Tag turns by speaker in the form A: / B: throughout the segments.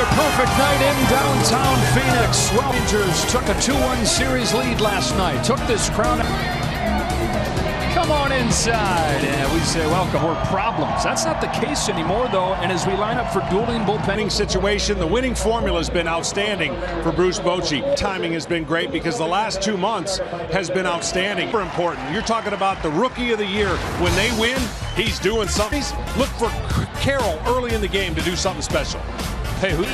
A: Another perfect night in downtown Phoenix. Rangers took a 2-1 series lead last night. Took this crown. Come on inside. And we say, welcome. We're problems. That's not the case anymore, though. And as we line up for dueling bullpenning
B: situation, the winning formula has been outstanding for Bruce Bochy. Timing has been great because the last 2 months has been outstanding. Super important. You're talking about the rookie of the year. When they win, he's doing something. Look for Carroll early in the game to do something special.
A: Hey, who?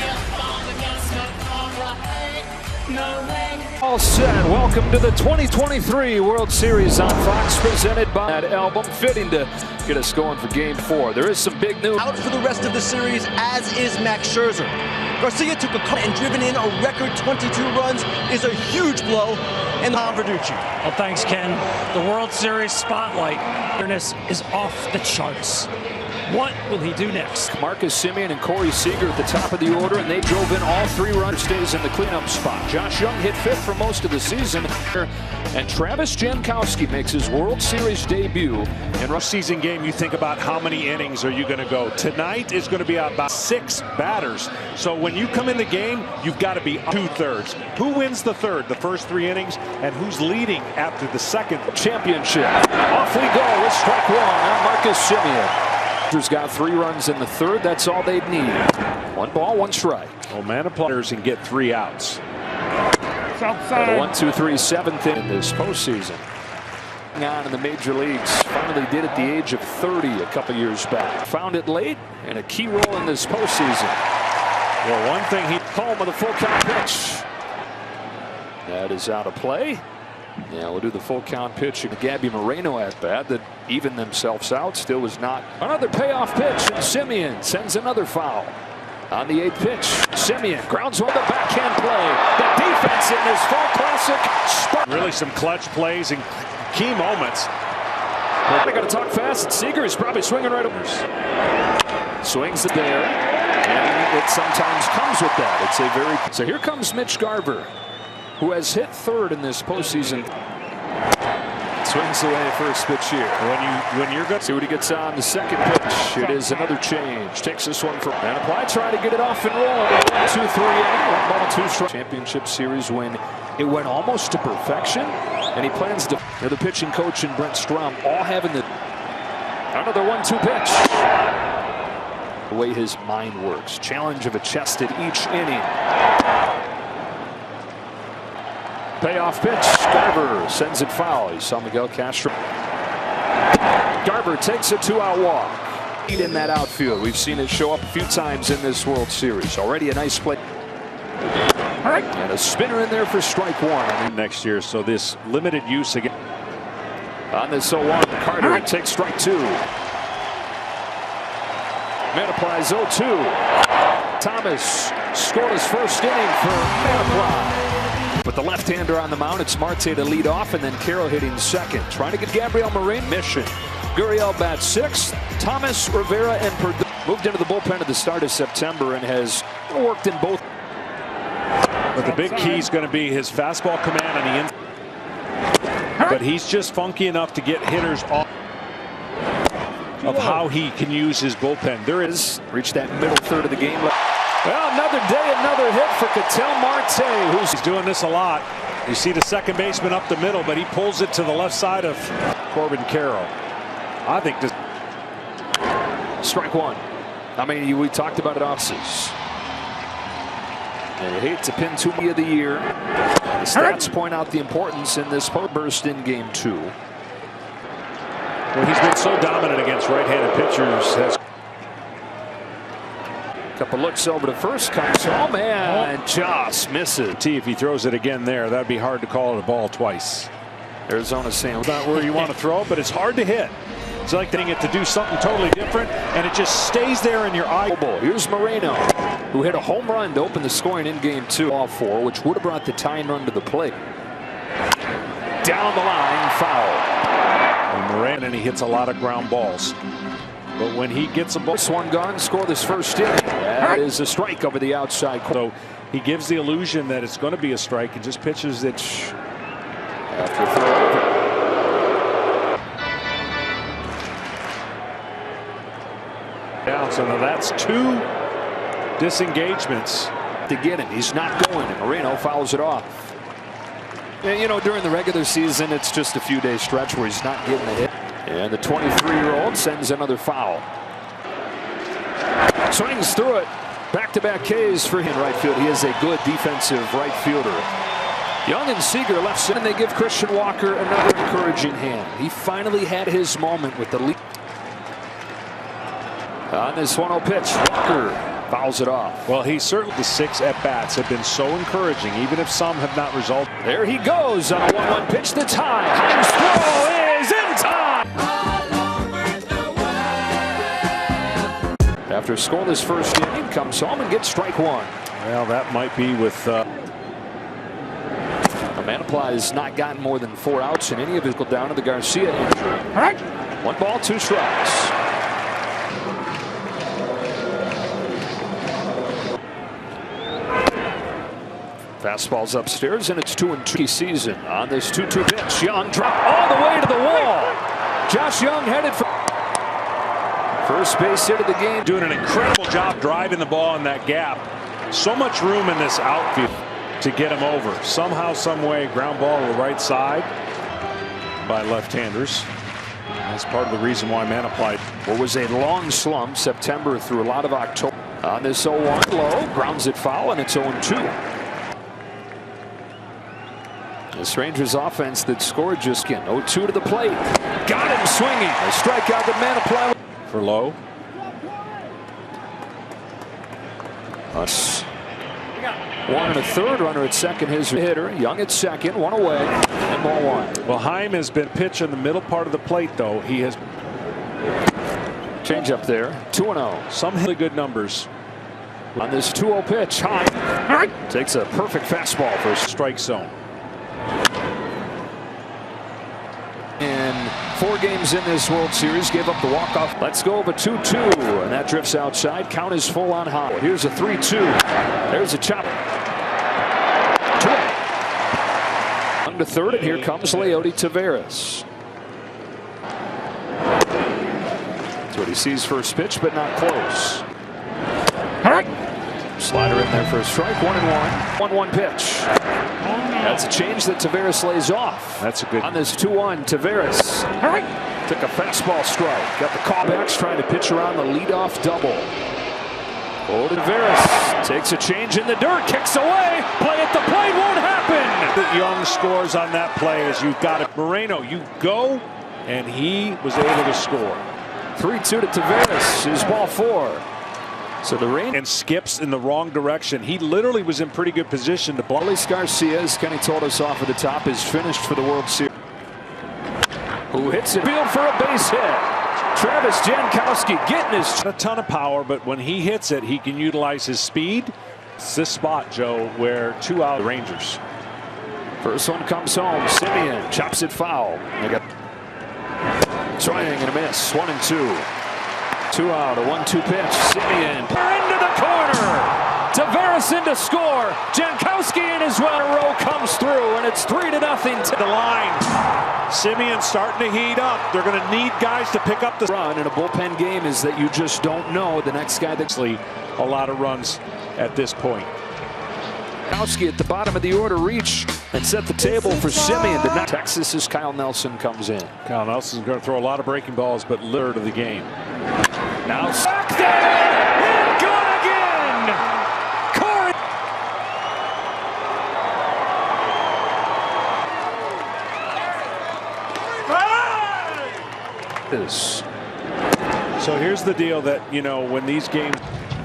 A: All set. Welcome to the 2023 World Series on Fox, presented by that album, fitting to get us going for Game 4. There is some big news.
C: Out for the rest of the series, as is Max Scherzer. Garcia took a cut and driven in a record 22 runs is a huge blow. And Tom Verducci.
D: Well, thanks, Ken. The World Series spotlight is off the charts. What will he do next?
A: Marcus Semien and Corey Seager at the top of the order, and they drove in all 3 runs. Stays in the cleanup spot. Josh Young hit 5th for most of the season, and Travis Jankowski makes his World Series debut.
B: In a season game, you think about how many innings are you going to go. Tonight is going to be about 6 batters. So when you come in the game, you've got to be 2/3. Who wins the third, the first 3 innings, and who's leading after the second?
A: Championship. Off we go with strike 1 on Marcus Semien. Got 3 runs in the third. That's all they'd need. 1 ball, 1 strike.
B: Well, man of players and get 3 outs.
A: The 1-2-3 7th in this postseason. On in the major leagues. Finally did at the age of 30 a couple years back. Found it late and a key role in this postseason.
B: Well, one thing he
A: home with a full count pitch. That is out of play. Yeah, we'll do the full count pitch. Gabby Moreno at bat that evened themselves out. Still was not. Another payoff pitch, and Semien sends another foul. On the 8th pitch, Semien grounds one the backhand play. The defense in this fall classic.
B: Really some clutch plays and key moments.
A: They got to talk fast. Seager is probably swinging right over. Swings it there, and it sometimes comes with that. It's a very. So here comes Mitch Garver, who has hit 3rd in this postseason. Swings away first pitch here.
B: When you're good,
A: see what he gets on the 2nd pitch. It is another change. Takes this one from and apply. Try to get it off and roll. 1, 2, 3, 1 ball, 2 strikes. Championship series win. It went almost to perfection, and he plans to. The pitching coach and Brent Strom all having the another 1-2 pitch. The way his mind works. Challenge of a chest at each inning. Payoff pitch. Garver sends it foul. He saw Miguel Castro. Garver takes a 2-out walk. In that outfield. We've seen it show up a few times in this World Series. Already a nice play. And a spinner in there for strike 1.
B: Next year, so this limited use again.
A: On this 0-1, Carter takes strike 2. Manaply's 0-2. Thomas scored his first inning for Manaply. With the left-hander on the mound, it's Marte to lead off, and then Carroll hitting 2nd. Trying to get Gabriel Moreno mission. Gurriel bats 6th. Thomas, Rivera, and Perdue moved into the bullpen at the start of September and has worked in both.
B: But the big key is going to be his fastball command on the inside. But he's just funky enough to get hitters off of how he can use his bullpen. There is
A: reached that middle third of the game. Well, another day, another hit for Ketel Marte,
B: he's doing this a lot. You see the second baseman up the middle, but he pulls it to the left side of Corbin Carroll. I think this.
A: Strike 1. I mean, we talked about it offseason. And I hate to pin too many of the year. The stats point out the importance in this burst in Game 2.
B: Well, he's been so dominant against right-handed pitchers.
A: Couple looks over to first, comes. Oh man, just misses.
B: If he throws it again there, that'd be hard to call it a ball twice.
A: Arizona Sam.
B: Not where you want to throw, but it's hard to hit. It's like getting it to do something totally different, and it just stays there in your eye.
A: Here's Moreno, who hit a home run to open the scoring in Game 2. All 4, which would have brought the tying run to the plate. Down the line, foul.
B: And Moreno, and he hits a lot of ground balls. But when he gets a ball,
A: this one gone, score this first inning. That is a strike over the outside.
B: So he gives the illusion that it's going to be a strike and just pitches it
A: after throw.
B: Down, so now that's 2 disengagements
A: to get him. He's not going, and Moreno fouls it off. And, you know, during the regular season, it's just a few days stretch where he's not getting the hit. And the 23-year-old sends another foul. Swings through it. Back-to-back Ks for him in right field. He is a good defensive right fielder. Young and Seager left center, and they give Christian Walker another encouraging hand. He finally had his moment with the lead. On this 1-0 pitch, Walker fouls it off.
B: Well, he certainly, the 6 at-bats have been so encouraging, even if some have not resulted.
A: There he goes on a 1-1 pitch that's high. Hines throw is in time. After scoreless first inning, comes home and gets strike one.
B: Well, that might be with
A: Manaply has not gotten more than 4 outs in any of his down to the Garcia injury. All right. 1 ball, 2 strikes. Fastball's upstairs, and it's 2-2 season on this 2-2 pitch. Young drop all the way to the wall. Josh Young headed for first base hit of the game.
B: Doing an incredible job driving the ball in that gap. So much room in this outfield to get him over. Somehow, some way, ground ball to the right side by left-handers. That's part of the reason why Manaply.
A: What was a long slump, September through a lot of October. On this 0-1 low, grounds it foul, and it's 0-2. The Rangers offense that scored just 0-2 to the plate. Got him swinging. A strikeout that Manaply
B: for low.
A: 1 1/3, runner at second. His hitter Young at second, 1 away, and ball 1.
B: Well, Heim has been pitching the middle part of the plate, though. He has
A: change up there. 2-0.
B: Some really good numbers
A: on this 2-0 pitch. Heim takes a perfect fastball for a
B: strike zone.
A: And 4 games in this World Series, gave up the walk-off. Let's go of a 2-2, and that drifts outside. Count is full on high. Here's a 3-2. There's a chop. 1 to third, and here comes Leody Taveras. That's what he sees first pitch, but not close. Slider in there for a strike. 1-1. 1-1 pitch. That's a change that Taveras lays off.
B: That's a good
A: on this 2-1. Taveras took a fastball strike. Got the callbacks trying to pitch around the leadoff double. Taveras takes a change in the dirt, kicks away. Play at the plate won't happen.
B: Young scores on that play as you've got it. Moreno, you go, and he was able to score.
A: 3-2 to Taveras. His ball 4. So the rain
B: and skips in the wrong direction. He literally was in pretty good position to block.
A: Luis Garcia, as Kenny told us off at the top, is finished for the World Series. Who hits it? Field for a base hit. Travis Jankowski getting his.
B: A ton of power, but when he hits it, he can utilize his speed. It's this spot, Joe, where 2 out the Rangers.
A: First one comes home. Simeon chops it foul. They got swing and a miss. 1-2. 2 out, a 1-2 pitch. Simeon into the corner. Taveras in to score. Jankowski in his run a row comes through, and it's 3-0 to
B: the line. Simeon starting to heat up. They're going to need guys to pick up the
A: run in a bullpen game is that you just don't know the next guy that's
B: a lot of runs at this point.
A: Jankowski at the bottom of the order reach and set the table for Simeon. But not Texas's Kyle Nelson comes in.
B: Kyle Nelson's going to throw a lot of breaking balls, but third of the game.
A: Now sacked and gone again. Corey.
B: So here's the deal that, you know, when these games,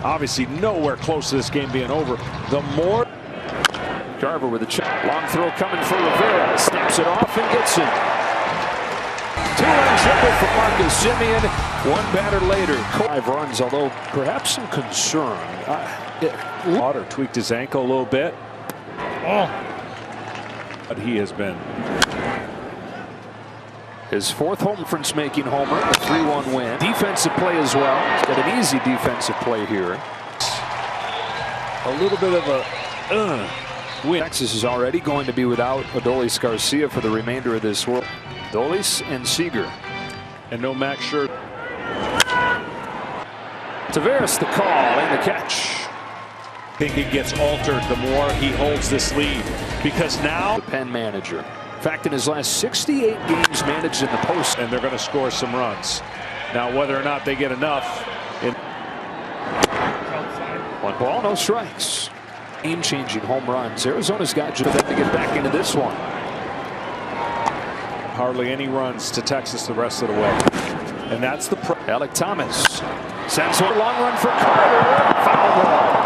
B: obviously nowhere close to this game being over, the more.
A: Carver with a check. Long throw coming for Rivera. Snaps it off and gets it. 2-run triple for Marcus Simeon. 1 batter later. 5 runs, although perhaps some concern.
B: Water tweaked his ankle a little bit. But he has been.
A: His 4th home difference-making homer. A 3-1 win. Defensive play as well. He's got an easy defensive play here.
B: A little bit of a win.
A: Texas is already going to be without Adolis Garcia for the remainder of this world. Adolis and Seager.
B: And no Max Scherzer.
A: Taveras the call and the catch.
B: I think it gets altered the more he holds this lead, because now
A: the pen manager. In fact, in his last 68 games managed in the post,
B: and they're going to score some runs. Now, whether or not they get enough.
A: One ball, no strikes. Game-changing home runs. Arizona's got you for them to get back into this one.
B: Hardly any runs to Texas the rest of the way. And that's the
A: Alec Thomas sends a long run for Carter. Foul ball.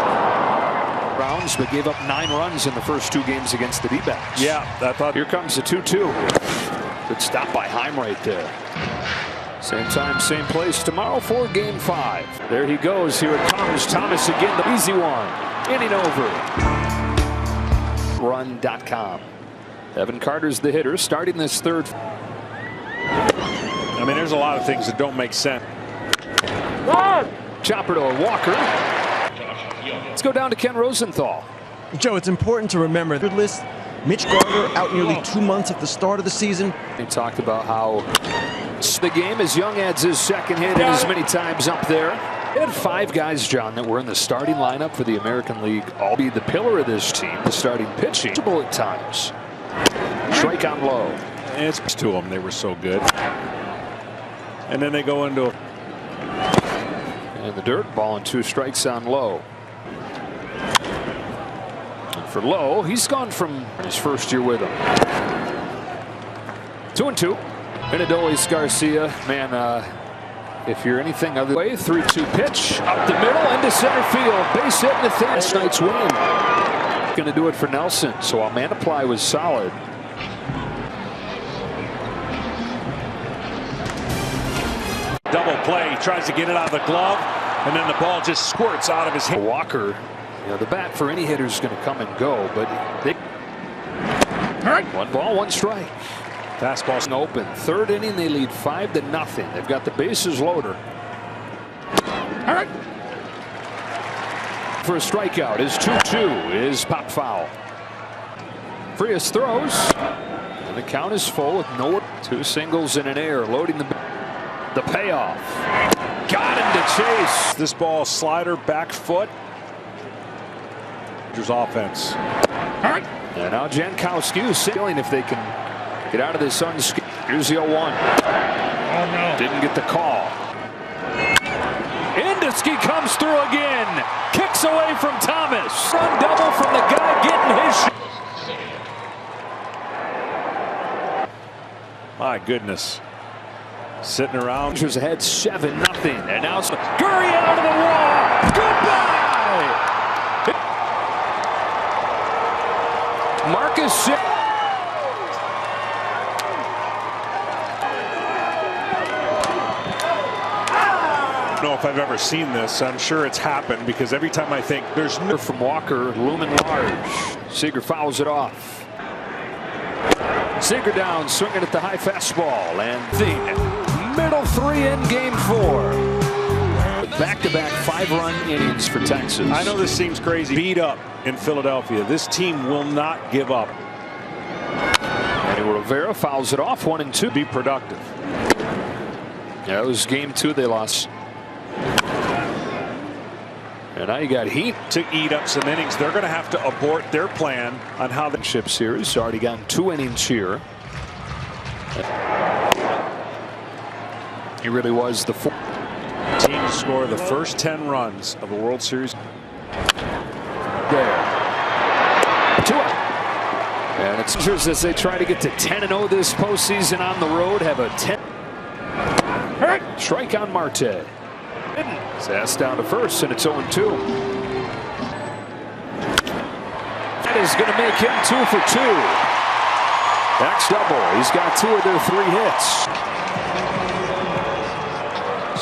A: Browns, but gave up 9 runs in the first 2 games against the D-backs.
B: Yeah, I thought.
A: Here comes the 2-2. Good stop by Heim right there. Same time, same place tomorrow for Game 5. There he goes. Here it comes. Thomas again, the easy one. Inning over. Run.com. Evan Carter's the hitter, starting this third.
B: I mean, there's a lot of things that don't make sense.
A: Chopper to Walker. Let's go down to Ken Rosenthal.
C: Joe, it's important to remember the list. Mitch Garver out nearly 2 months at the start of the season.
A: He talked about how the game as Young adds his second hit and as many times up there. They had 5 guys, John, that were in the starting lineup for the American League. All be the pillar of this team, the starting pitching at times. Strike on low.
B: It's to them. They were so good. And then they go into
A: in the dirt. Ball and 2 strikes on low. And for Lowe, he's gone from his first year with him. 2-2. Benadolis Garcia, man, if you're anything other way, 3-2 pitch up the middle into center field. Base hit in the third. Last night's win. Going to do it for Nelson. So while Manaply was solid.
B: Double play, tries to get it out of the glove, and then the ball just squirts out of his hand.
A: Walker, you know, the bat for any hitter is going to come and go, but they. 1 ball, 1 strike.
B: Fastball's
A: Open. 3rd inning, they lead 5-0. They've got the bases loaded. For a strikeout is 2-2 is pop foul. Frias throws, and the count is full with 2 singles and an error, loading the payoff. Got him to chase.
B: This ball slider back foot. Rangers offense.
A: And now Jankowski is signaling if they can get out of this unscathed. Here's the 0-1.
D: Oh no.
A: Didn't get the call. Indusky comes through again. Kicks away from Thomas. Run double from the guy getting his shot.
B: My goodness. Sitting around.
A: Rangers ahead 7-0. And now Gurriel out of the wall. Goodbye. Marcus.
B: I don't know if I've ever seen this. I'm sure it's happened because every time I think there's no.
A: From Walker, looming large. Seager fouls it off. Seager down, swinging at the high fastball, and the middle 3 in Game 4. Back-to-back 5-run innings for Texas.
B: I know this seems crazy. Beat up in Philadelphia. This team will not give up.
A: And Rivera fouls it off 1-2.
B: Be productive.
A: Yeah, it was Game 2 they lost. And now you got Heat
B: to eat up some innings. They're going to have to abort their plan on how the
A: chip series. Already gotten 2 innings here. He really was the team
B: to score the first 10 runs of a World Series.
A: There. 2 out. And it's Rangers as they try to get to 10-0 this postseason on the road. Have a 10. Strike on Marte. Sass down to first, and it's 0-2. That is going to make him 2 for 2. Next double. He's got 2 of their 3 hits.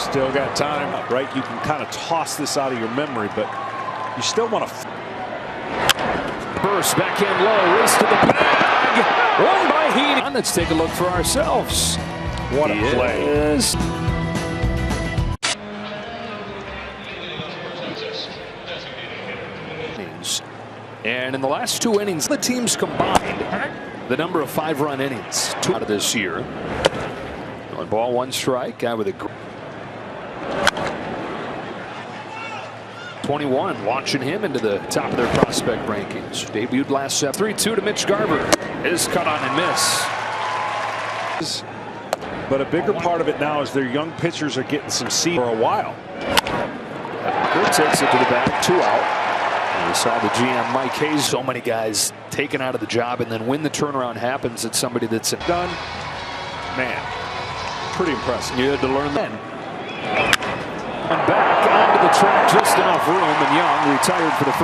B: Still got time, right? You can kind of toss this out of your memory, but you still want to.
A: Burst backhand low, race to the bag. Won by Heat. Let's take a look for ourselves.
B: What a play.
A: And in the last 2 innings, the teams combined the number of 5-run innings 2 out of this year. 1 ball, 1 strike. Guy with a 21, launching him into the top of their prospect rankings. Debuted last 3-2 to Mitch Garver. Is cut on and miss.
B: But a bigger part of it now is their young pitchers are getting some seed for a while.
A: Good takes it to the back, 2 out. And we saw the GM Mike Hayes. So many guys taken out of the job, and then when the turnaround happens, it's somebody that's done.
B: Man, pretty impressive.
A: You had to learn that. And back onto the track, just enough room, and Young retired for the first.